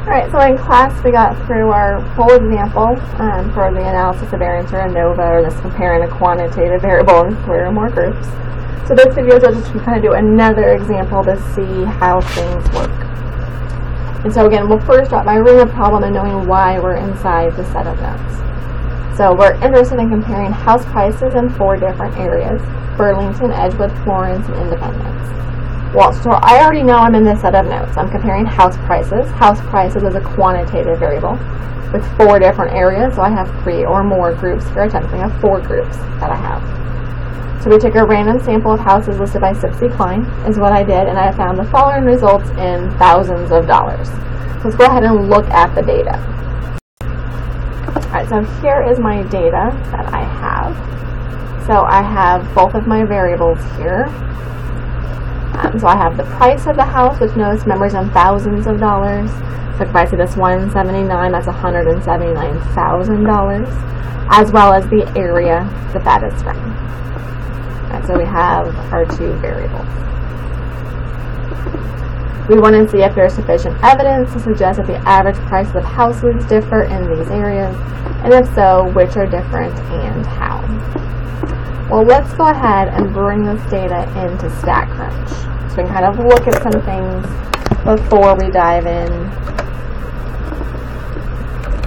Alright, so in class we got through our whole example for the analysis of variance or ANOVA, or this comparing a quantitative variable in 3 or more groups. So this video is just to kind of do another example to see how things work. And so again, we'll first start by reading the problem and knowing why we're inside the set of notes. So we're interested in comparing house prices in 4 different areas: Burlington, Edgewood, Florence, and Independence. Well, so I already know I'm in this set of notes. I'm comparing house prices. House prices is a quantitative variable with 4 different areas. So I have 3 or more groups here. Technically, I have 4 groups that I have. So we took a random sample of houses listed by Sipsey Klein, is what I did, and I found the following results in thousands of dollars. Let's go ahead and look at the data. Alright, so here is my data that I have. So I have both of my variables here. So I have the price of the house, which notice numbers in thousands of dollars. So if I see this 179, that's $179,000, as well as the area that is from. Right, so we have our 2 variables. We want to see if there's sufficient evidence to suggest that the average prices of houses differ in these areas, and if so, which are different and how. Well, let's go ahead and bring this data into StatCrunch, so we can kind of look at some things before we dive in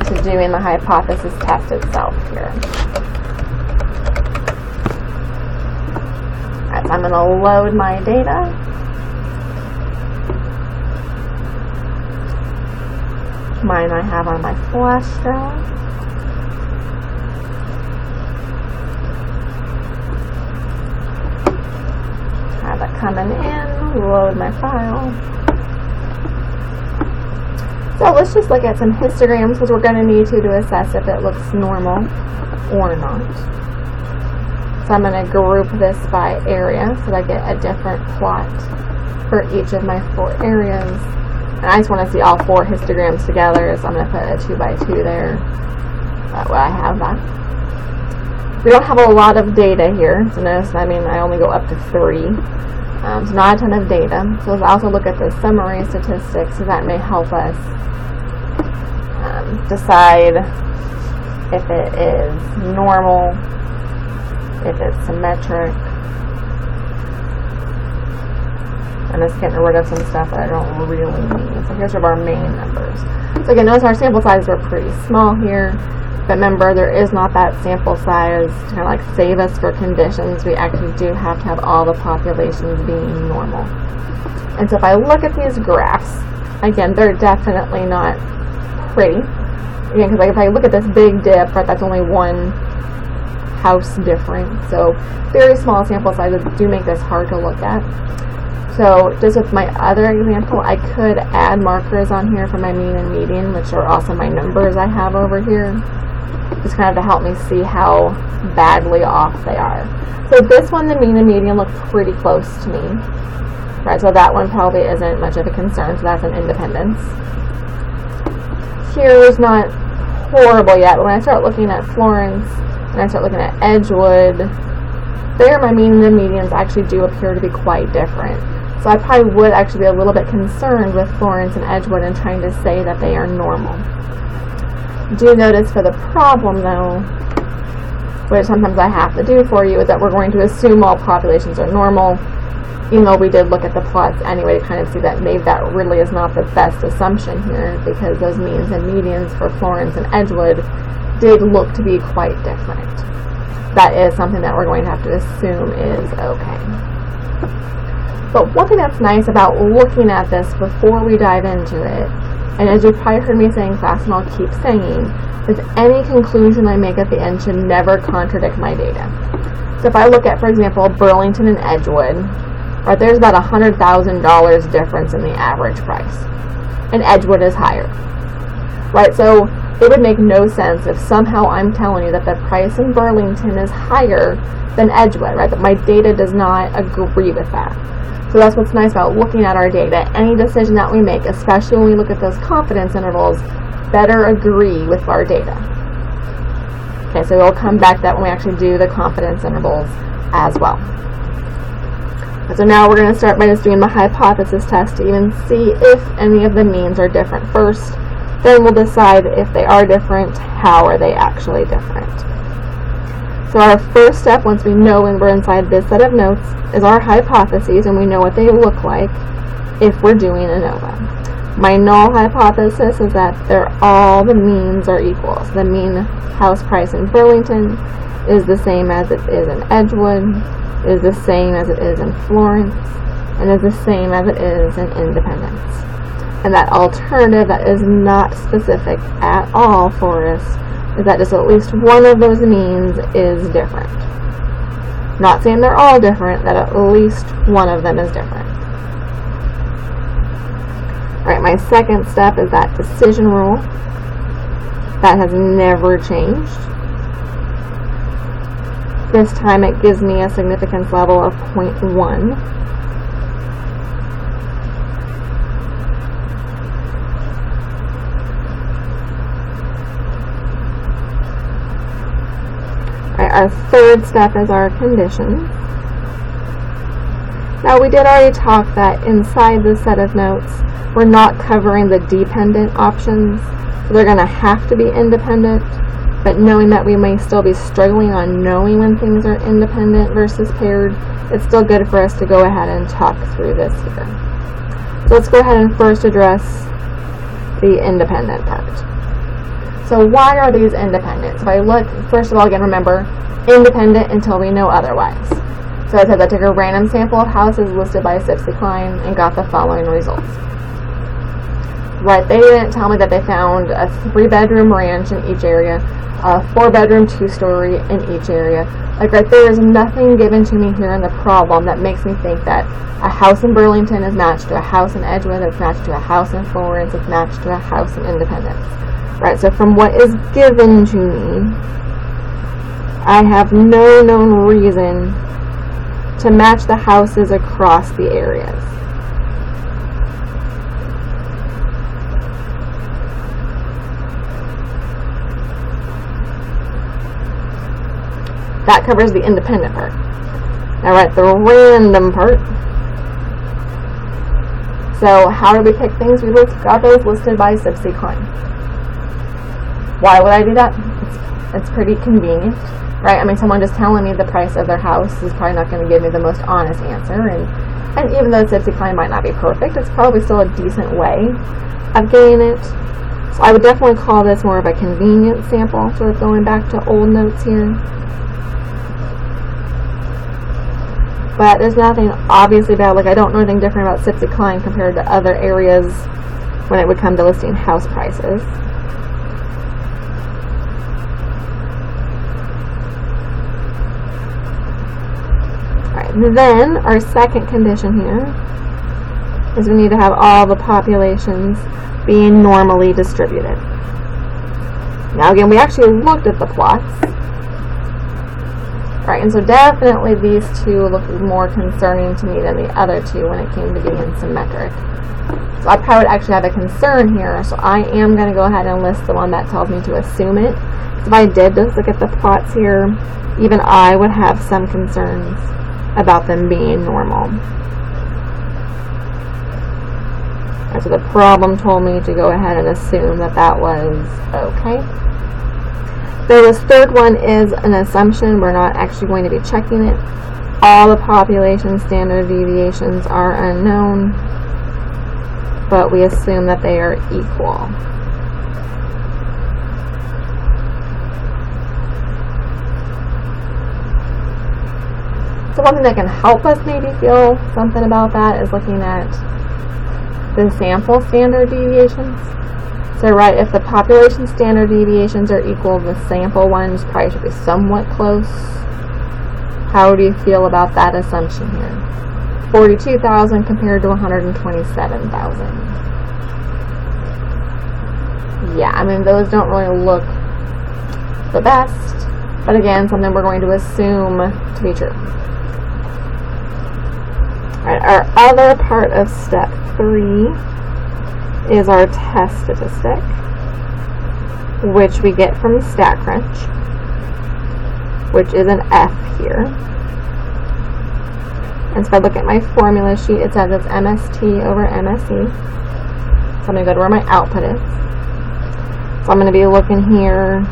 to doing the hypothesis test itself here. Alright, so I'm going to load my data. Mine I have on my flash drive. Have it coming in, load my file. So let's just look at some histograms, because we're going to need to assess if it looks normal or not. So I'm going to group this by area so that I get a different plot for each of my 4 areas. And I just want to see all 4 histograms together, so I'm going to put a 2 by 2 there. That way I have that. We don't have a lot of data here, so notice, I only go up to 3. So not a ton of data. So let's also look at the summary statistics, so that may help us decide if it is normal, if it's symmetric. I'm just getting rid of some stuff that I don't really need. So here's our main numbers. So again, notice our sample sizes are pretty small here. But remember, there is not that sample size to kind of like save us for conditions. We actually do have to have all the populations being normal. And so if I look at these graphs, again, they're definitely not pretty. Again, because like if I look at this big dip, right, that's only 1 house difference. So very small sample sizes do make this hard to look at. So just with my other example, I could add markers on here for my mean and median, which are also my numbers I have over here, just kind of to help me see how badly off they are. So this one, the mean and median, look pretty close to me. Right, so that one probably isn't much of a concern, so that's an Independence. Here's not horrible yet, but when I start looking at Florence and I start looking at Edgewood, there my mean and the medians actually do appear to be quite different. So I probably would actually be a little bit concerned with Florence and Edgewood and trying to say that they are normal. Do notice for the problem, though, which sometimes I have to do for you, is that we're going to assume all populations are normal, even though we did look at the plots anyway to kind of see that maybe that really is not the best assumption here, because those means and medians for Florence and Edgewood did look to be quite different. That is something that we're going to have to assume is okay. But one thing that's nice about looking at this before we dive into it, and as you've probably heard me say in class, and I'll keep saying, is any conclusion I make at the end should never contradict my data. So if I look at, for example, Burlington and Edgewood, right, there's about $100,000 difference in the average price, and Edgewood is higher. Right, so it would make no sense if somehow I'm telling you that the price in Burlington is higher than Edgewood, right? But my data does not agree with that. So that's what's nice about looking at our data. Any decision that we make, especially when we look at those confidence intervals, better agree with our data. Okay, so we'll come back to that when we actually do the confidence intervals as well. And so now we're going to start by just doing the hypothesis test to even see if any of the means are different first, Then we'll decide if they are different, how are they actually different. So our first step, once we know when we're inside this set of notes, is our hypotheses, and we know what they look like if we're doing ANOVA. My null hypothesis is that all the means are equal. So the mean house price in Burlington is the same as it is in Edgewood, is the same as it is in Florence, and is the same as it is in Independence. And that alternative that is not specific at all for us is that just at least one of those means is different. Not saying they're all different, that at least one of them is different. Alright, my second step is that decision rule. That has never changed. This time it gives me a significance level of 0.1. Our third step is our conditions. Now we did already talk that inside this set of notes, we're not covering the dependent options, so they're going to have to be independent, but knowing that we may still be struggling on knowing when things are independent versus paired, it's still good for us to go ahead and talk through this here. So let's go ahead and first address the independent part. So why are these independent? So if I look, first of all, again, remember, independent until we know otherwise. So I said I took a random sample of houses listed by Sipsey-Klein and got the following results. Right, they didn't tell me that they found a 3-bedroom ranch in each area, a 4-bedroom 2-story in each area. Like right there is nothing given to me here in the problem that makes me think that a house in Burlington is matched to a house in Edgewood, it's matched to a house in Florence, it's matched to a house in Independence. Right, so from what is given to me, I have no known reason to match the houses across the areas. That covers the independent part. Now right, the random part. So how do we pick things? We got those listed by Sipsey-Klein. Why would I do that? It's pretty convenient, right? I mean, someone just telling me the price of their house is probably not going to give me the most honest answer, and even though Sipsey-Klein might not be perfect, it's probably still a decent way of getting it. So I would definitely call this more of a convenient sample, sort of going back to old notes here. But there's nothing obviously bad, like I don't know anything different about Sipsey-Klein compared to other areas when it would come to listing house prices. Then, our second condition here is we need to have all the populations being normally distributed. Now again, we actually looked at the plots. Right, and so definitely these two look more concerning to me than the other two when it came to being symmetric. So I probably would actually have a concern here, so I am going to go ahead and list the one that tells me to assume it. If I did just look at the plots here, even I would have some concerns about them being normal. Right, so the problem told me to go ahead and assume that that was okay. So this third one is an assumption. We're not actually going to be checking it. All the population standard deviations are unknown, but we assume that they are equal. So one thing that can help us maybe feel something about that is looking at the sample standard deviations. So right, if the population standard deviations are equal, the sample ones probably should be somewhat close. How do you feel about that assumption here? 42,000 compared to 127,000. Yeah, I mean, those don't really look the best, but again, something we're going to assume to be true. Alright, our other part of step 3 is our test statistic, which we get from StatCrunch, which is an F here. And so if I look at my formula sheet, it says it's MST over MSE. So I'm going to go to where my output is. So I'm going to be looking here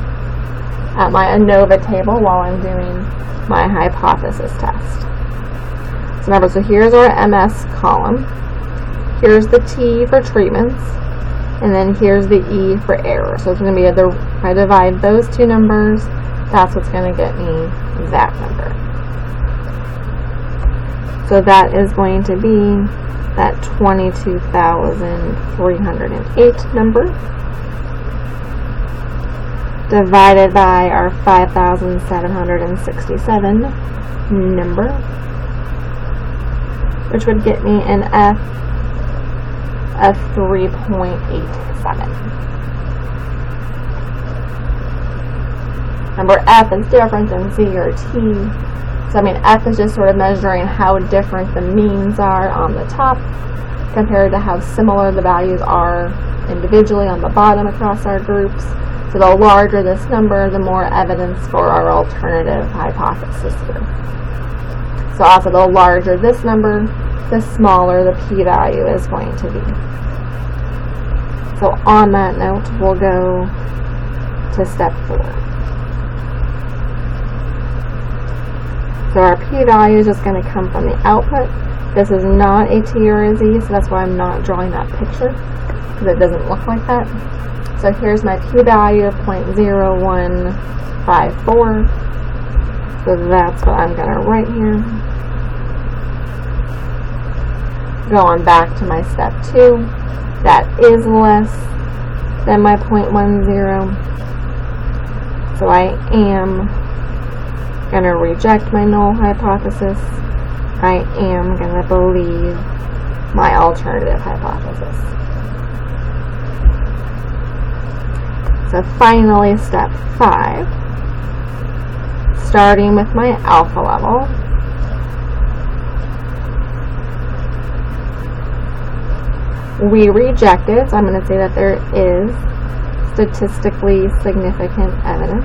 at my ANOVA table while I'm doing my hypothesis test. So remember, so here's our MS column. Here's the T for treatments. And then here's the E for error. So it's going to be if I divide those two numbers, that's what's going to get me that number. So that is going to be that 22,308 number divided by our 5,767 number, which would get me an F of 3.87. Remember, F is different than Z or T. So, I mean, F is just sort of measuring how different the means are on the top compared to how similar the values are individually on the bottom across our groups. So the larger this number, the more evidence for our alternative hypothesis here. So also the larger this number, the smaller the p-value is going to be. So on that note, we'll go to step 4. So our p-value is just going to come from the output. This is not a T or a Z, so that's why I'm not drawing that picture, because it doesn't look like that. So here's my p-value of 0.0154. So that's what I'm going to write here. Going back to my step 2, that is less than my 0.10. So I am going to reject my null hypothesis. I am going to believe my alternative hypothesis. So finally, step 5, starting with my alpha level. We rejected, so I'm going to say that there is statistically significant evidence.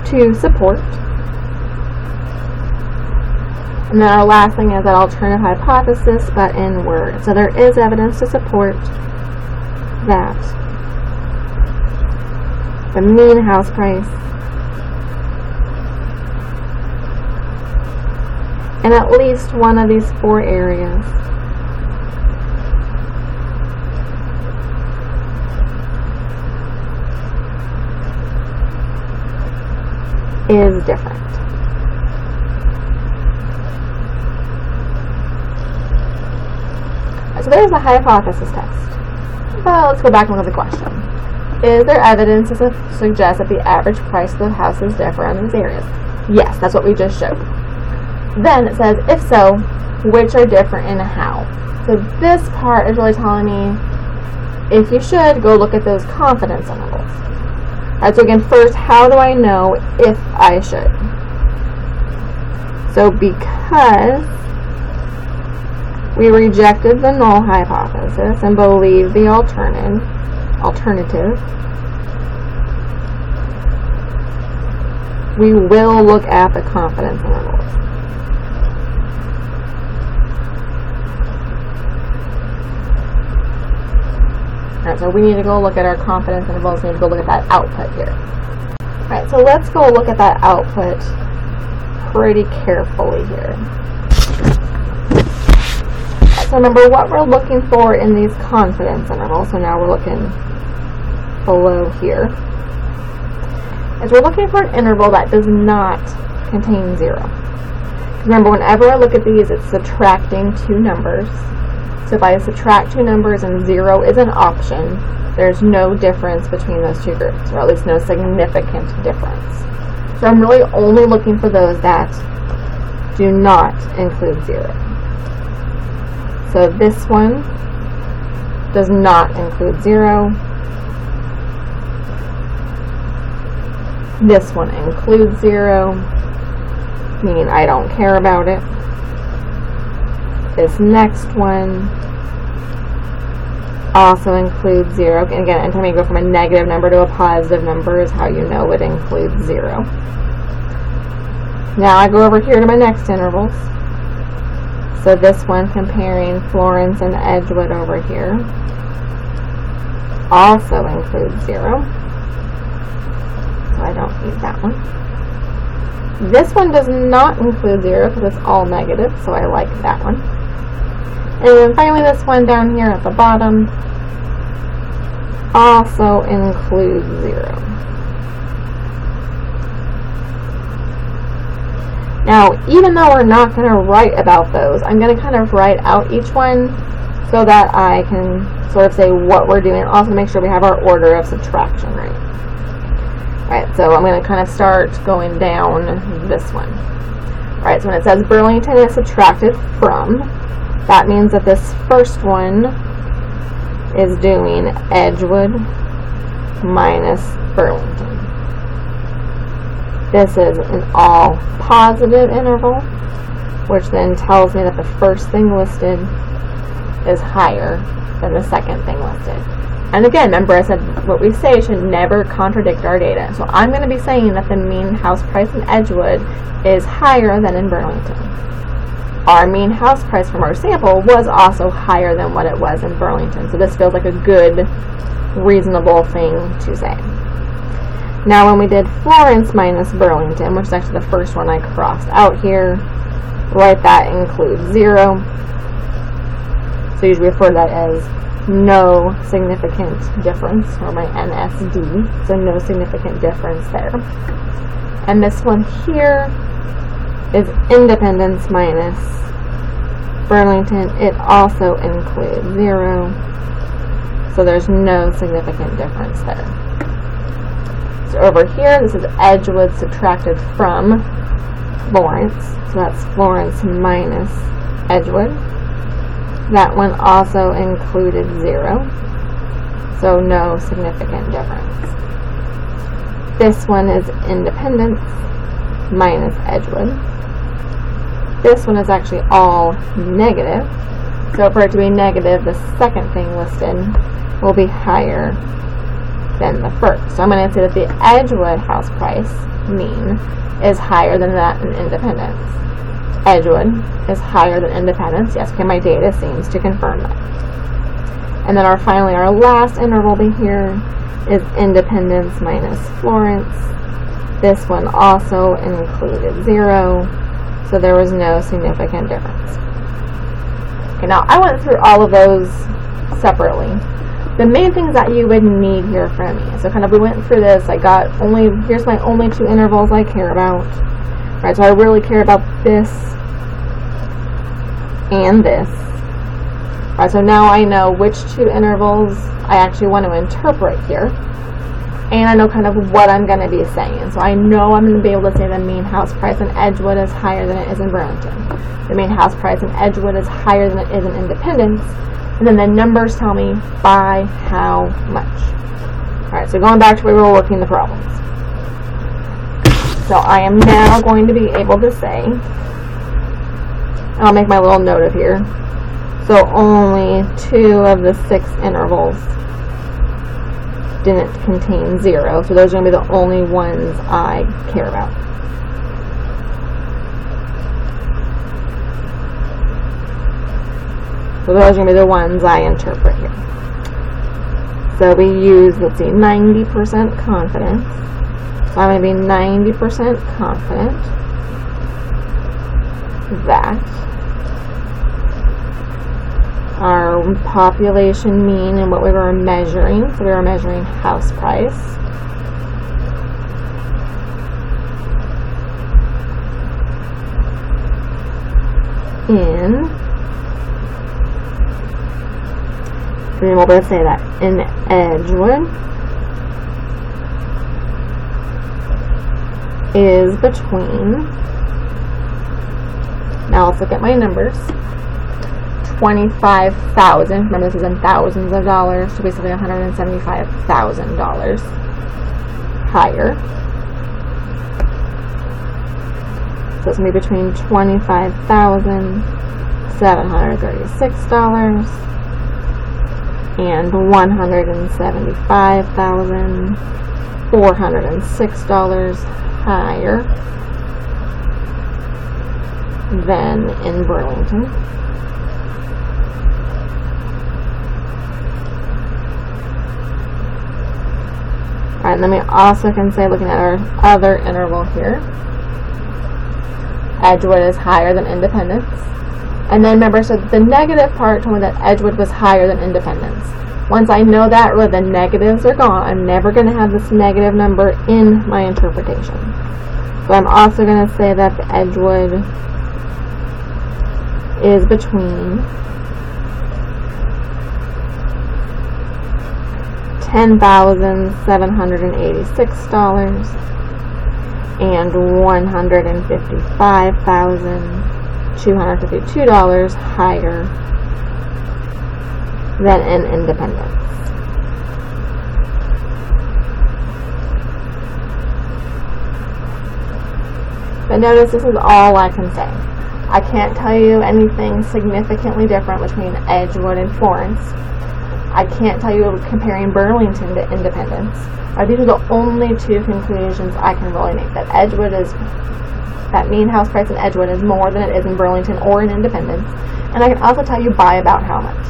To support. And then our last thing is that alternative hypothesis, but in words. So there is evidence to support that the mean house price in at least one of these 4 areas is different. So there's the hypothesis test. Well, let's go back and look at the question. Is there evidence to suggest that the average price of the houses differ in these areas? Yes, that's what we just showed. Then it says, if so, which are different and how? So this part is really telling me if you should, go look at those confidence intervals. Alright, so again, first, how do I know if I should? So because we rejected the null hypothesis and believed the alternative, we will look at the confidence intervals. Alright, so we need to go look at our confidence intervals. We need to go look at that output here. Alright, so let's go look at that output pretty carefully here. So remember what we're looking for in these confidence intervals. So now we're looking below here. Is we're looking for an interval that does not contain 0. Remember, whenever I look at these, it's subtracting 2 numbers. So if I subtract 2 numbers and 0 is an option, there's no difference between those 2 groups, or at least no significant difference. So I'm really only looking for those that do not include 0. So this one does not include 0. This one includes 0, meaning I don't care about it. This next one also includes 0. And again, anytime you go from a negative number to a positive number is how you know it includes 0. Now I go over here to my next intervals. So this one comparing Florence and Edgewood over here also includes 0. So I don't need that one. This one does not include 0 because it's all negative, so I like that one. And then finally this one down here at the bottom also includes 0. Now, even though we're not going to write about those, I'm going to kind of write out each one so that I can sort of say what we're doing, and also make sure we have our order of subtraction right. Alright, so I'm going to kind of start going down this one. Alright, so when it says Burlington is subtracted from, that means that this first one is doing Edgewood minus Burlington. This is an all positive interval, which then tells me that the first thing listed is higher than the second thing listed. And again, remember I said what we say should never contradict our data. So I'm going to be saying that the mean house price in Edgewood is higher than in Burlington. Our mean house price from our sample was also higher than what it was in Burlington. So this feels like a good, reasonable thing to say. Now when we did Florence minus Burlington, which is actually the first one I crossed out here, write that includes 0. So usually refer to that as no significant difference, or my NSD, so no significant difference there. And this one here is Independence minus Burlington. It also includes 0, so there's no significant difference there. So over here, this is Edgewood subtracted from Florence. So that's Florence minus Edgewood. That one also included 0. So no significant difference. This one is Independence minus Edgewood. This one is actually all negative. So for it to be negative, the second thing listed will be higher than the first. So I'm going to say that the Edgewood house price mean is higher than that in Independence. Edgewood is higher than Independence. Yes, okay, my data seems to confirm that. And then finally our last interval here is Independence minus Florence. This one also included 0, so there was no significant difference. Okay, now I went through all of those separately. The main things that you would need here from me. So kind of we went through this. Here's my only 2 intervals I care about. Right, so I really care about this and this. Right, so now I know which 2 intervals I actually want to interpret here. And I know kind of what I'm going to be saying. So I know I'm going to be able to say the mean house price in Edgewood is higher than it is in Burlington. The mean house price in Edgewood is higher than it is in Independence. And then the numbers tell me by how much. Alright, so going back to where we were working the problems. So I am now going to be able to say, I'll make my little note of here. So only 2 of the 6 intervals didn't contain 0. So those are going to be the only ones I care about. So those are going to be the ones I interpret here. So we use, 90% confidence. So I'm going to be 90% confident that our population mean and what we were measuring, so we were measuring house price, being able to say that in Edgewood is between, now let's look at my numbers, $25,000, remember this is in thousands of dollars, so basically $175,000 higher. So it's going to be between $25,736 and $175,406 higher than in Burlington. Alright, and then we also can say, looking at our other interval here, Edgewood is higher than Independence. And then remember, so the negative part told me that Edgewood was higher than Independence. Once I know that, really the negatives are gone. I'm never going to have this negative number in my interpretation. So I'm also going to say that the Edgewood is between $10,786 and $155,252 higher than in Independence. But notice this is all I can say. I can't tell you anything significantly different between Edgewood and Florence. I can't tell you comparing Burlington to Independence. These are the only two conclusions I can really make. That that mean house price in Edgewood is more than it is in Burlington or in Independence. And I can also tell you by about how much.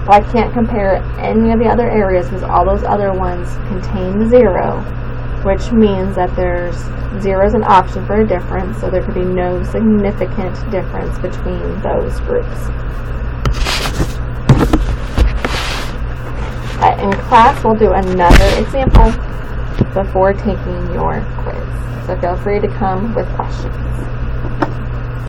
But I can't compare any of the other areas because all those other ones contain 0, which means that there's 0 is an option for a difference, so there could be no significant difference between those groups. In class, we'll do another example before taking your quiz. So feel free to come with questions.